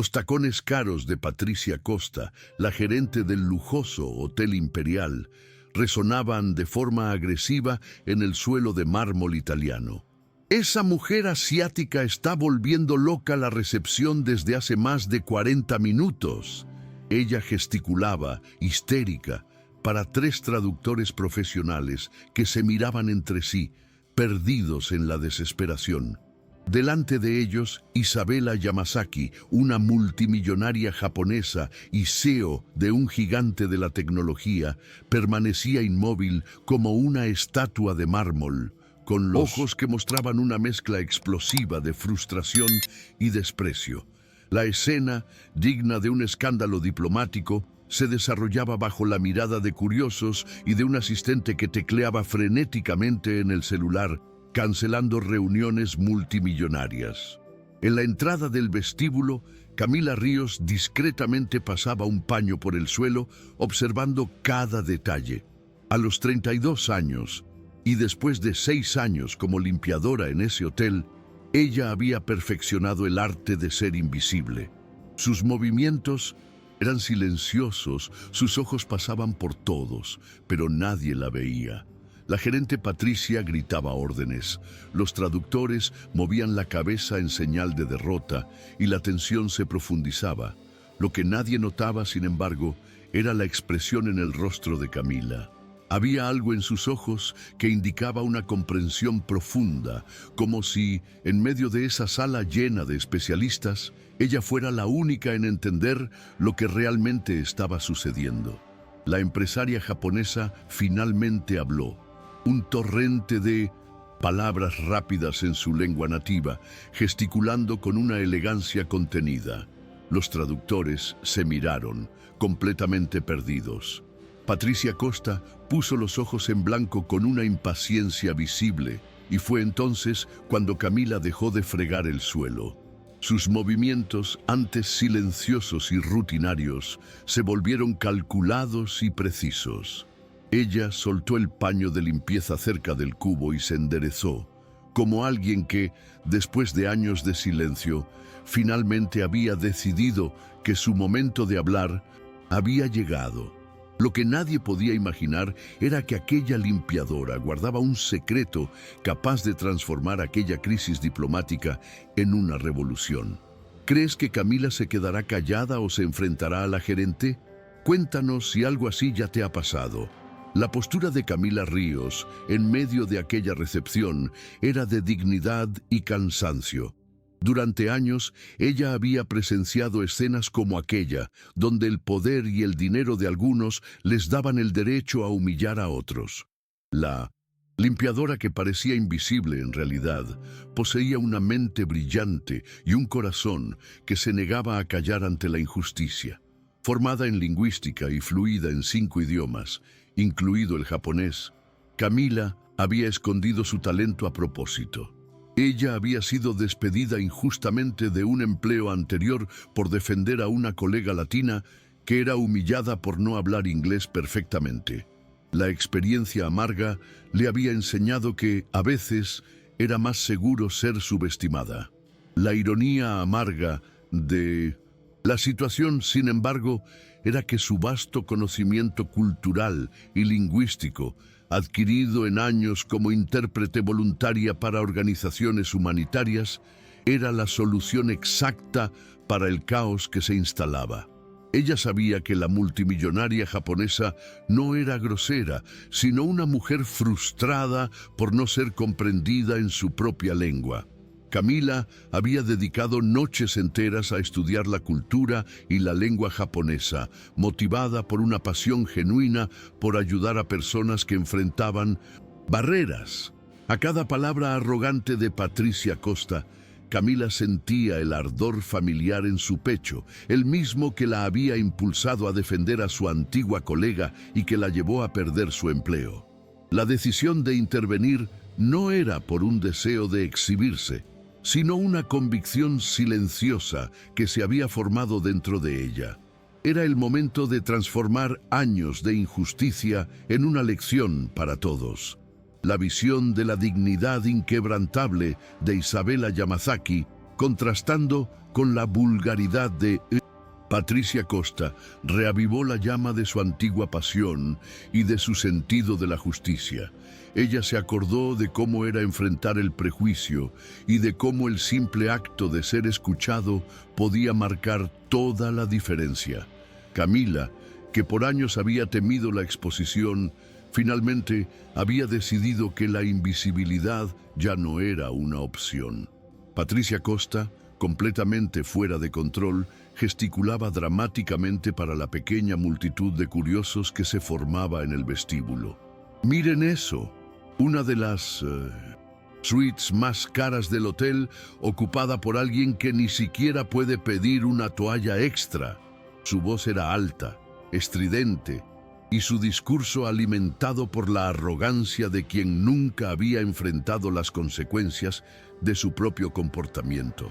Los tacones caros de Patricia Costa, la gerente del lujoso Hotel Imperial, resonaban de forma agresiva en el suelo de mármol italiano. Esa mujer asiática está volviendo loca la recepción desde hace más de 40 minutos. Ella gesticulaba, histérica, para 3 traductores profesionales que se miraban entre sí, perdidos en la desesperación. Delante de ellos, Isabella Yamasaki, una multimillonaria japonesa y CEO de un gigante de la tecnología, permanecía inmóvil como una estatua de mármol, con los ojos que mostraban una mezcla explosiva de frustración y desprecio. La escena, digna de un escándalo diplomático, se desarrollaba bajo la mirada de curiosos y de un asistente que tecleaba frenéticamente en el celular, cancelando reuniones multimillonarias. En la entrada del vestíbulo, Camila Ríos discretamente pasaba un paño por el suelo, observando cada detalle. A los 32 años, y después de 6 años como limpiadora en ese hotel, ella había perfeccionado el arte de ser invisible. Sus movimientos eran silenciosos, sus ojos pasaban por todos, pero nadie la veía. La gerente Patricia gritaba órdenes, los traductores movían la cabeza en señal de derrota y la tensión se profundizaba. Lo que nadie notaba, sin embargo, era la expresión en el rostro de Camila. Había algo en sus ojos que indicaba una comprensión profunda, como si, en medio de esa sala llena de especialistas, ella fuera la única en entender lo que realmente estaba sucediendo. La empresaria japonesa finalmente habló. Un torrente de palabras rápidas en su lengua nativa, gesticulando con una elegancia contenida. Los traductores se miraron, completamente perdidos. Patricia Costa puso los ojos en blanco con una impaciencia visible, y fue entonces cuando Camila dejó de fregar el suelo. Sus movimientos, antes silenciosos y rutinarios, se volvieron calculados y precisos. Ella soltó el paño de limpieza cerca del cubo y se enderezó, como alguien que, después de años de silencio, finalmente había decidido que su momento de hablar había llegado. Lo que nadie podía imaginar era que aquella limpiadora guardaba un secreto capaz de transformar aquella crisis diplomática en una revolución. ¿Crees que Camila se quedará callada o se enfrentará a la gerente? Cuéntanos si algo así ya te ha pasado. La postura de Camila Ríos, en medio de aquella recepción, era de dignidad y cansancio. Durante años, ella había presenciado escenas como aquella, donde el poder y el dinero de algunos les daban el derecho a humillar a otros. La limpiadora, que parecía invisible en realidad, poseía una mente brillante y un corazón que se negaba a callar ante la injusticia. Formada en lingüística y fluida en 5 idiomas, incluido el japonés, Camila había escondido su talento a propósito. Ella había sido despedida injustamente de un empleo anterior por defender a una colega latina que era humillada por no hablar inglés perfectamente. La experiencia amarga le había enseñado que, a veces, era más seguro ser subestimada. La ironía amarga de la situación, sin embargo, era que su vasto conocimiento cultural y lingüístico, adquirido en años como intérprete voluntaria para organizaciones humanitarias, era la solución exacta para el caos que se instalaba. Ella sabía que la multimillonaria japonesa no era grosera, sino una mujer frustrada por no ser comprendida en su propia lengua. Camila había dedicado noches enteras a estudiar la cultura y la lengua japonesa, motivada por una pasión genuina por ayudar a personas que enfrentaban barreras. A cada palabra arrogante de Patricia Costa, Camila sentía el ardor familiar en su pecho, el mismo que la había impulsado a defender a su antigua colega y que la llevó a perder su empleo. La decisión de intervenir no era por un deseo de exhibirse, sino una convicción silenciosa que se había formado dentro de ella. Era el momento de transformar años de injusticia en una lección para todos. La visión de la dignidad inquebrantable de Isabella Yamasaki contrastando con la vulgaridad de Patricia Costa reavivó la llama de su antigua pasión y de su sentido de la justicia. Ella se acordó de cómo era enfrentar el prejuicio y de cómo el simple acto de ser escuchado podía marcar toda la diferencia. Camila, que por años había temido la exposición, finalmente había decidido que la invisibilidad ya no era una opción. Patricia Costa, completamente fuera de control, gesticulaba dramáticamente para la pequeña multitud de curiosos que se formaba en el vestíbulo. «Miren eso, una de las suites más caras del hotel, ocupada por alguien que ni siquiera puede pedir una toalla extra». Su voz era alta, estridente, y su discurso alimentado por la arrogancia de quien nunca había enfrentado las consecuencias de su propio comportamiento.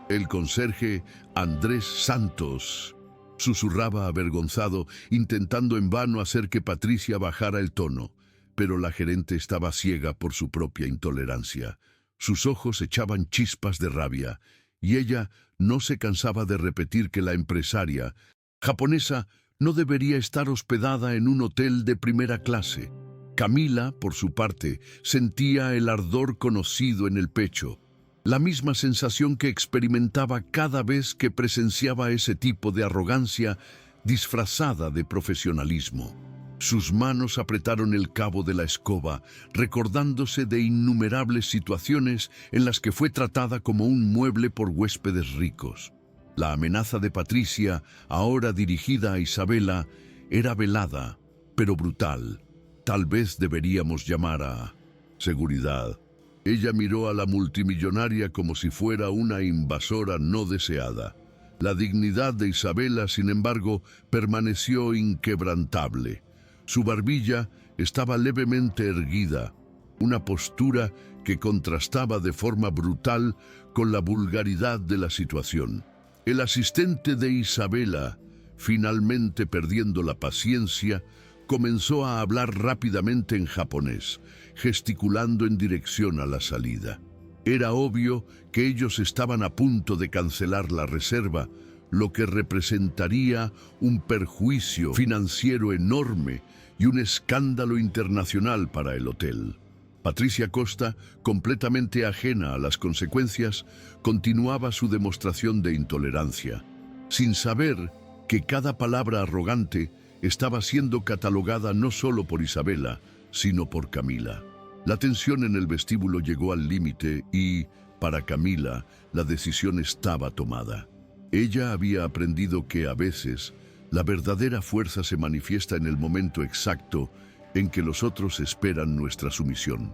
El conserje Andrés Santos susurraba avergonzado, intentando en vano hacer que Patricia bajara el tono, pero la gerente estaba ciega por su propia intolerancia. Sus ojos echaban chispas de rabia, y ella no se cansaba de repetir que la empresaria japonesa no debería estar hospedada en un hotel de primera clase. Camila, por su parte, sentía el ardor conocido en el pecho, la misma sensación que experimentaba cada vez que presenciaba ese tipo de arrogancia disfrazada de profesionalismo. Sus manos apretaron el cabo de la escoba, recordándose de innumerables situaciones en las que fue tratada como un mueble por huéspedes ricos. La amenaza de Patricia, ahora dirigida a Isabela, era velada, pero brutal. Tal vez deberíamos llamar a seguridad. Ella miró a la multimillonaria como si fuera una invasora no deseada. La dignidad de Isabela, sin embargo, permaneció inquebrantable. Su barbilla estaba levemente erguida, una postura que contrastaba de forma brutal con la vulgaridad de la situación. El asistente de Isabela, finalmente perdiendo la paciencia, comenzó a hablar rápidamente en japonés, gesticulando en dirección a la salida. Era obvio que ellos estaban a punto de cancelar la reserva, lo que representaría un perjuicio financiero enorme y un escándalo internacional para el hotel. Patricia Costa, completamente ajena a las consecuencias, continuaba su demostración de intolerancia, sin saber que cada palabra arrogante estaba siendo catalogada no solo por Isabela, sino por Camila. La tensión en el vestíbulo llegó al límite y, para Camila, la decisión estaba tomada. Ella había aprendido que, a veces, la verdadera fuerza se manifiesta en el momento exacto en que los otros esperan nuestra sumisión.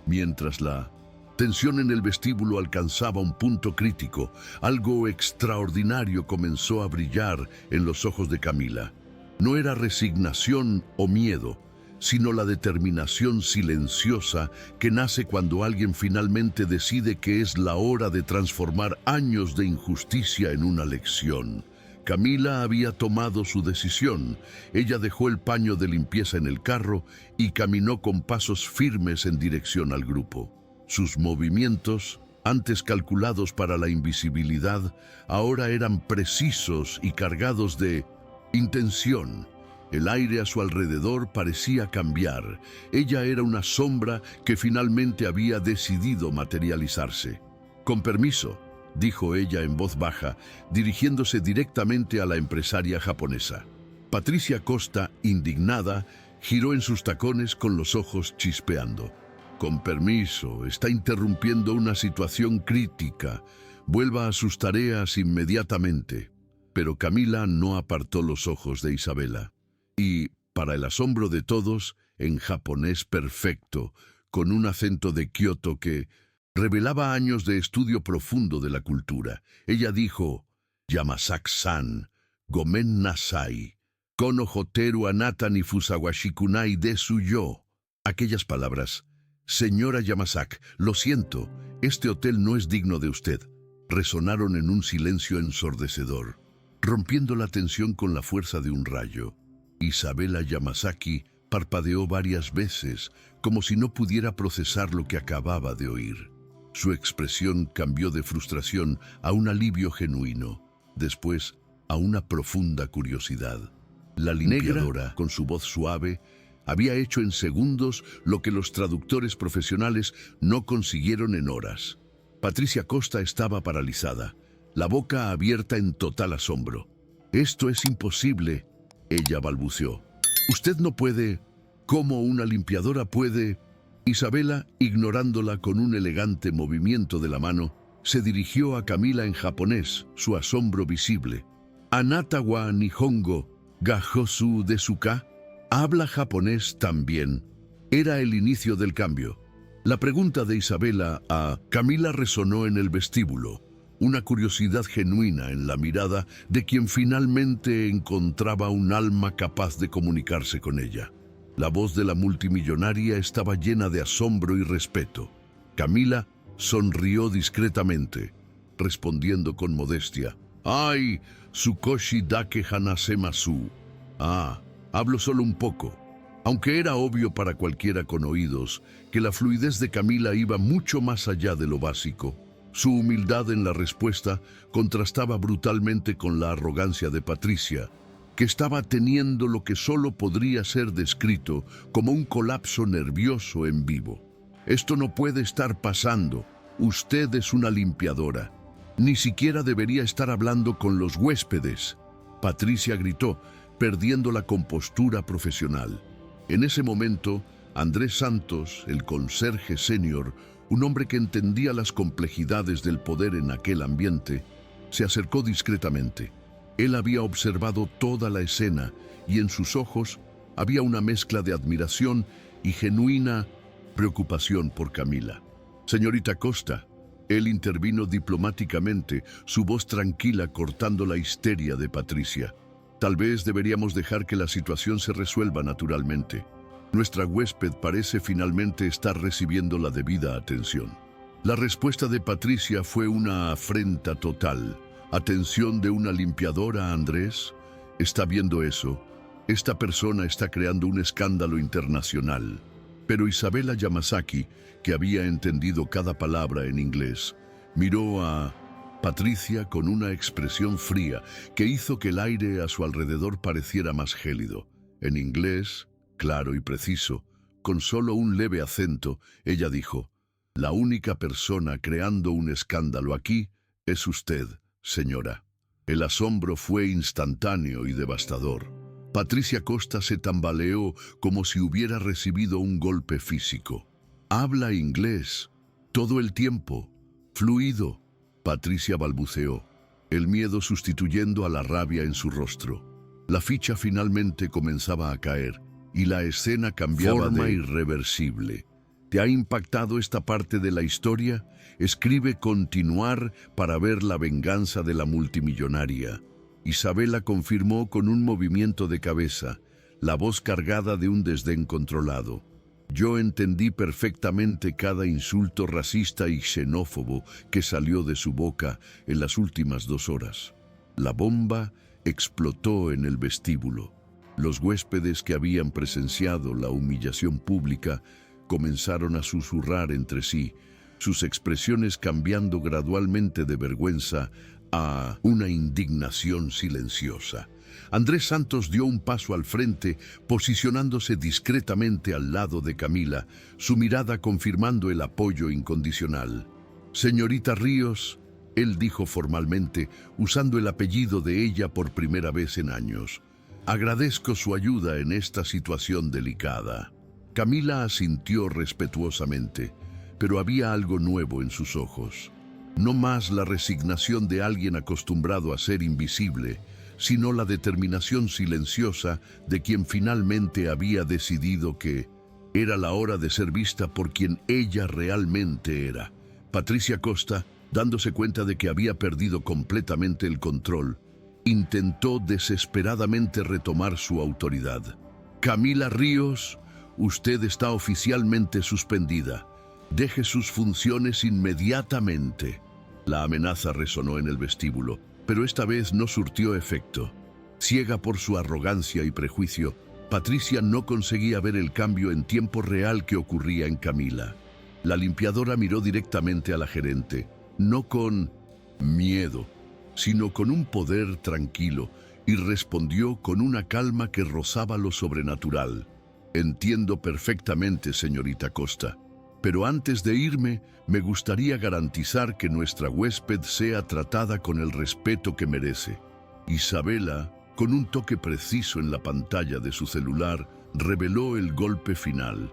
Mientras la tensión en el vestíbulo alcanzaba un punto crítico, algo extraordinario comenzó a brillar en los ojos de Camila. No era resignación o miedo, sino la determinación silenciosa que nace cuando alguien finalmente decide que es la hora de transformar años de injusticia en una lección. Camila había tomado su decisión. Ella dejó el paño de limpieza en el carro y caminó con pasos firmes en dirección al grupo. Sus movimientos, antes calculados para la invisibilidad, ahora eran precisos y cargados de intención. El aire a su alrededor parecía cambiar. Ella era una sombra que finalmente había decidido materializarse. «Con permiso», dijo ella en voz baja, dirigiéndose directamente a la empresaria japonesa. Patricia Costa, indignada, giró en sus tacones con los ojos chispeando. «Con permiso, está interrumpiendo una situación crítica. Vuelva a sus tareas inmediatamente». Pero Camila no apartó los ojos de Isabela. Y, para el asombro de todos, en japonés perfecto, con un acento de Kioto que revelaba años de estudio profundo de la cultura, ella dijo: «Yamasaki-san, gomen nasai, kono hoteru anata ni fusawashikunai desu yo». Aquellas palabras: «Señora Yamasaki, lo siento, este hotel no es digno de usted», resonaron en un silencio ensordecedor, rompiendo la tensión con la fuerza de un rayo. Isabela Yamasaki parpadeó varias veces, como si no pudiera procesar lo que acababa de oír. Su expresión cambió de frustración a un alivio genuino, después a una profunda curiosidad. La limpiadora, con su voz suave, había hecho en segundos lo que los traductores profesionales no consiguieron en horas. Patricia Costa estaba paralizada, la boca abierta en total asombro. «Esto es imposible», ella balbuceó. «Usted no puede. ¿Cómo una limpiadora puede?» Isabela, ignorándola con un elegante movimiento de la mano, se dirigió a Camila en japonés, su asombro visible. «Anata wa nihongo ga hosu desu ka?» «¿Habla japonés también?» Era el inicio del cambio. La pregunta de Isabela a Camila resonó en el vestíbulo, una curiosidad genuina en la mirada de quien finalmente encontraba un alma capaz de comunicarse con ella. La voz de la multimillonaria estaba llena de asombro y respeto. Camila sonrió discretamente, respondiendo con modestia. «Ay, Tsukoshi dake hanasemasu. Ah, hablo solo un poco». Aunque era obvio para cualquiera con oídos que la fluidez de Camila iba mucho más allá de lo básico, su humildad en la respuesta contrastaba brutalmente con la arrogancia de Patricia, que estaba teniendo lo que solo podría ser descrito como un colapso nervioso en vivo. «Esto no puede estar pasando. Usted es una limpiadora. Ni siquiera debería estar hablando con los huéspedes», Patricia gritó, perdiendo la compostura profesional. En ese momento, Andrés Santos, el conserje senior, un hombre que entendía las complejidades del poder en aquel ambiente, se acercó discretamente. Él había observado toda la escena y en sus ojos había una mezcla de admiración y genuina preocupación por Camila. «Señorita Costa», él intervino diplomáticamente, su voz tranquila cortando la histeria de Patricia. «Tal vez deberíamos dejar que la situación se resuelva naturalmente. Nuestra huésped parece finalmente estar recibiendo la debida atención». La respuesta de Patricia fue una afrenta total. «¿Atención de una limpiadora, Andrés? ¿Está viendo eso? Esta persona está creando un escándalo internacional». Pero Isabela Yamasaki, que había entendido cada palabra en inglés, miró a Patricia con una expresión fría que hizo que el aire a su alrededor pareciera más gélido. En inglés, claro y preciso, con solo un leve acento, ella dijo: «La única persona creando un escándalo aquí es usted, señora». El asombro fue instantáneo y devastador. Patricia Costa se tambaleó como si hubiera recibido un golpe físico. «Habla inglés, todo el tiempo, fluido», Patricia balbuceó, el miedo sustituyendo a la rabia en su rostro. La ficha finalmente comenzaba a caer y la escena cambiaba de forma irreversible. ¿Te ha impactado esta parte de la historia? Escribe continuar para ver la venganza de la multimillonaria. Isabela confirmó con un movimiento de cabeza, la voz cargada de un desdén controlado. «Yo entendí perfectamente cada insulto racista y xenófobo que salió de su boca en las últimas 2 horas». La bomba explotó en el vestíbulo. Los huéspedes que habían presenciado la humillación pública comenzaron a susurrar entre sí, sus expresiones cambiando gradualmente de vergüenza a una indignación silenciosa. Andrés Santos dio un paso al frente, posicionándose discretamente al lado de Camila, su mirada confirmando el apoyo incondicional. «Señorita Ríos», él dijo formalmente, usando el apellido de ella por primera vez en años, «agradezco su ayuda en esta situación delicada». Camila asintió respetuosamente, pero había algo nuevo en sus ojos. No más la resignación de alguien acostumbrado a ser invisible, sino la determinación silenciosa de quien finalmente había decidido que era la hora de ser vista por quien ella realmente era. Patricia Costa, dándose cuenta de que había perdido completamente el control, intentó desesperadamente retomar su autoridad. «Camila Ríos, usted está oficialmente suspendida. Deje sus funciones inmediatamente». La amenaza resonó en el vestíbulo, pero esta vez no surtió efecto. Ciega por su arrogancia y prejuicio, Patricia no conseguía ver el cambio en tiempo real que ocurría en Camila. La limpiadora miró directamente a la gerente, no con miedo, sino con un poder tranquilo, y respondió con una calma que rozaba lo sobrenatural. Entiendo perfectamente, señorita Costa, pero antes de irme, me gustaría garantizar que nuestra huésped sea tratada con el respeto que merece. Isabela, con un toque preciso en la pantalla de su celular, reveló el golpe final.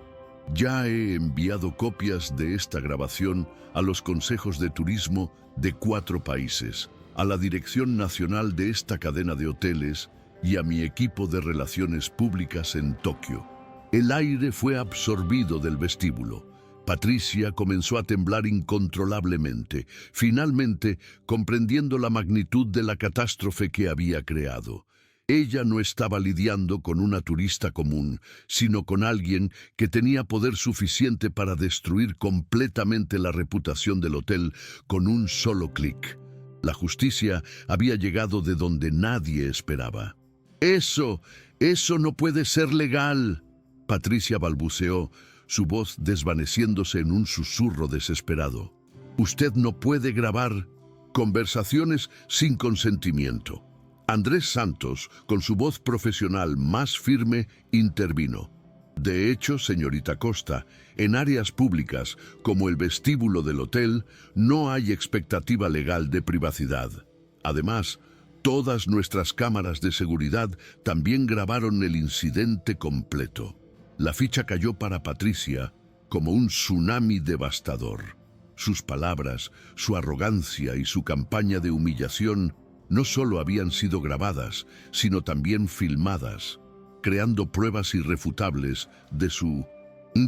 Ya he enviado copias de esta grabación a los consejos de turismo de 4 países, a la dirección nacional de esta cadena de hoteles y a mi equipo de relaciones públicas en Tokio. El aire fue absorbido del vestíbulo. Patricia comenzó a temblar incontrolablemente, finalmente comprendiendo la magnitud de la catástrofe que había creado. Ella no estaba lidiando con una turista común, sino con alguien que tenía poder suficiente para destruir completamente la reputación del hotel con un solo clic. La justicia había llegado de donde nadie esperaba. Eso no puede ser legal, Patricia balbuceó, su voz desvaneciéndose en un susurro desesperado. Usted no puede grabar conversaciones sin consentimiento. Andrés Santos, con su voz profesional más firme, intervino. De hecho, señorita Costa, en áreas públicas, como el vestíbulo del hotel, no hay expectativa legal de privacidad. Además, todas nuestras cámaras de seguridad también grabaron el incidente completo. La ficha cayó para Patricia como un tsunami devastador. Sus palabras, su arrogancia y su campaña de humillación no solo habían sido grabadas, sino también filmadas, creando pruebas irrefutables de su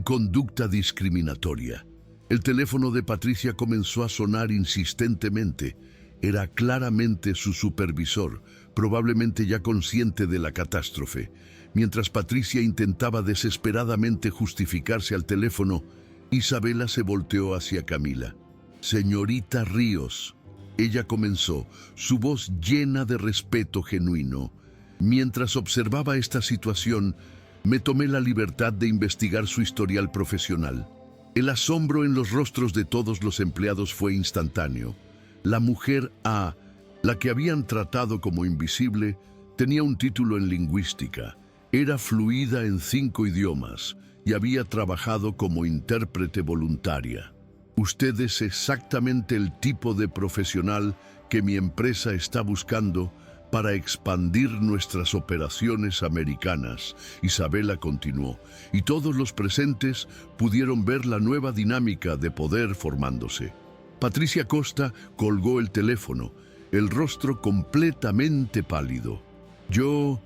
conducta discriminatoria. El teléfono de Patricia comenzó a sonar insistentemente. Era claramente su supervisor, probablemente ya consciente de la catástrofe. Mientras Patricia intentaba desesperadamente justificarse al teléfono, Isabela se volteó hacia Camila. «Señorita Ríos», ella comenzó, su voz llena de respeto genuino. Mientras observaba esta situación, me tomé la libertad de investigar su historial profesional. El asombro en los rostros de todos los empleados fue instantáneo. La mujer A, la que habían tratado como invisible, tenía un título en lingüística. Era fluida en 5 idiomas y había trabajado como intérprete voluntaria. Usted es exactamente el tipo de profesional que mi empresa está buscando para expandir nuestras operaciones americanas, Isabela continuó, y todos los presentes pudieron ver la nueva dinámica de poder formándose. Patricia Costa colgó el teléfono, el rostro completamente pálido. Yo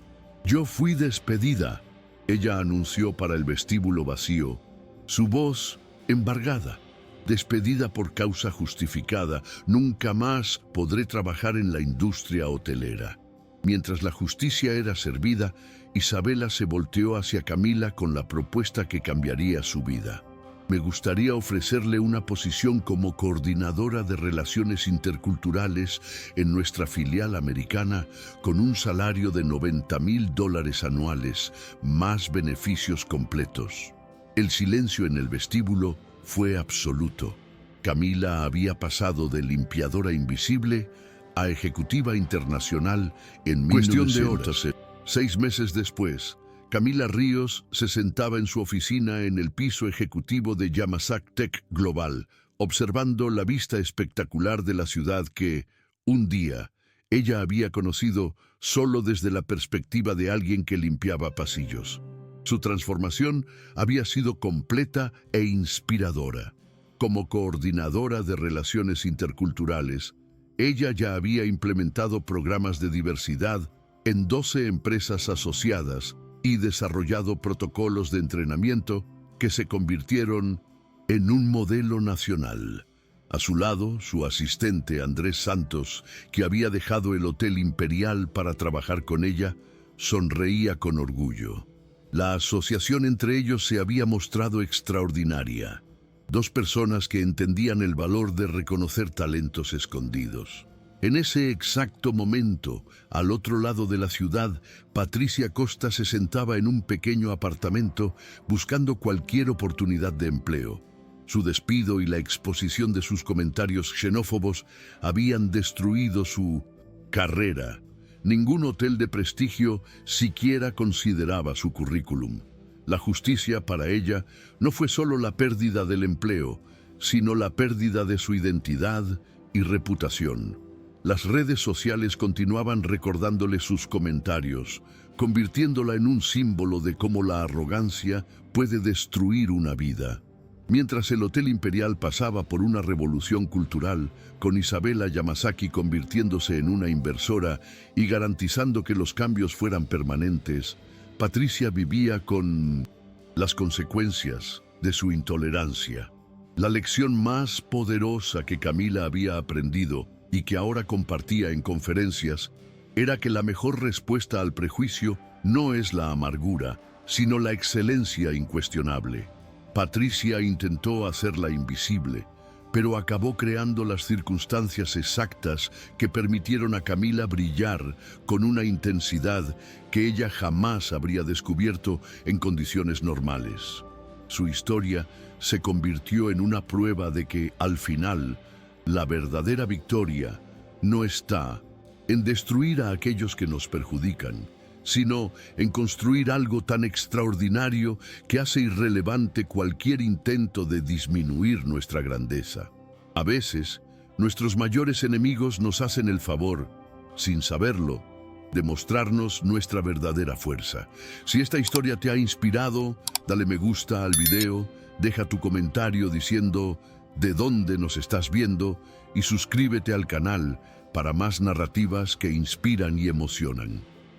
fui despedida, ella anunció para el vestíbulo vacío, su voz embargada. Despedida por causa justificada, nunca más podré trabajar en la industria hotelera. Mientras la justicia era servida, Isabela se volteó hacia Camila con la propuesta que cambiaría su vida. Me gustaría ofrecerle una posición como coordinadora de relaciones interculturales en nuestra filial americana con un salario de $90,000 anuales, más beneficios completos. El silencio en el vestíbulo fue absoluto. Camila había pasado de limpiadora invisible a ejecutiva internacional en cuestión de horas. 6 meses después, Camila Ríos se sentaba en su oficina en el piso ejecutivo de Yamasak Tech Global, observando la vista espectacular de la ciudad que, un día, ella había conocido solo desde la perspectiva de alguien que limpiaba pasillos. Su transformación había sido completa e inspiradora. Como coordinadora de relaciones interculturales, ella ya había implementado programas de diversidad en 12 empresas asociadas y desarrollado protocolos de entrenamiento que se convirtieron en un modelo nacional. A su lado, su asistente Andrés Santos, que había dejado el Hotel Imperial para trabajar con ella, sonreía con orgullo. La asociación entre ellos se había mostrado extraordinaria. 2 personas que entendían el valor de reconocer talentos escondidos. En ese exacto momento, al otro lado de la ciudad, Patricia Costa se sentaba en un pequeño apartamento buscando cualquier oportunidad de empleo. Su despido y la exposición de sus comentarios xenófobos habían destruido su carrera. Ningún hotel de prestigio siquiera consideraba su currículum. La justicia para ella no fue solo la pérdida del empleo, sino la pérdida de su identidad y reputación. Las redes sociales continuaban recordándole sus comentarios, convirtiéndola en un símbolo de cómo la arrogancia puede destruir una vida. Mientras el Hotel Imperial pasaba por una revolución cultural, con Isabella Yamasaki convirtiéndose en una inversora y garantizando que los cambios fueran permanentes, Patricia vivía con las consecuencias de su intolerancia. La lección más poderosa que Camila había aprendido y que ahora compartía en conferencias era que la mejor respuesta al prejuicio no es la amargura, sino la excelencia incuestionable. Patricia intentó hacerla invisible, pero acabó creando las circunstancias exactas que permitieron a Camila brillar con una intensidad que ella jamás habría descubierto en condiciones normales. Su historia se convirtió en una prueba de que, al final, la verdadera victoria no está en destruir a aquellos que nos perjudican, sino en construir algo tan extraordinario que hace irrelevante cualquier intento de disminuir nuestra grandeza. A veces, nuestros mayores enemigos nos hacen el favor, sin saberlo, de mostrarnos nuestra verdadera fuerza. Si esta historia te ha inspirado, dale me gusta al video, deja tu comentario diciendo de dónde nos estás viendo y suscríbete al canal para más narrativas que inspiran y emocionan.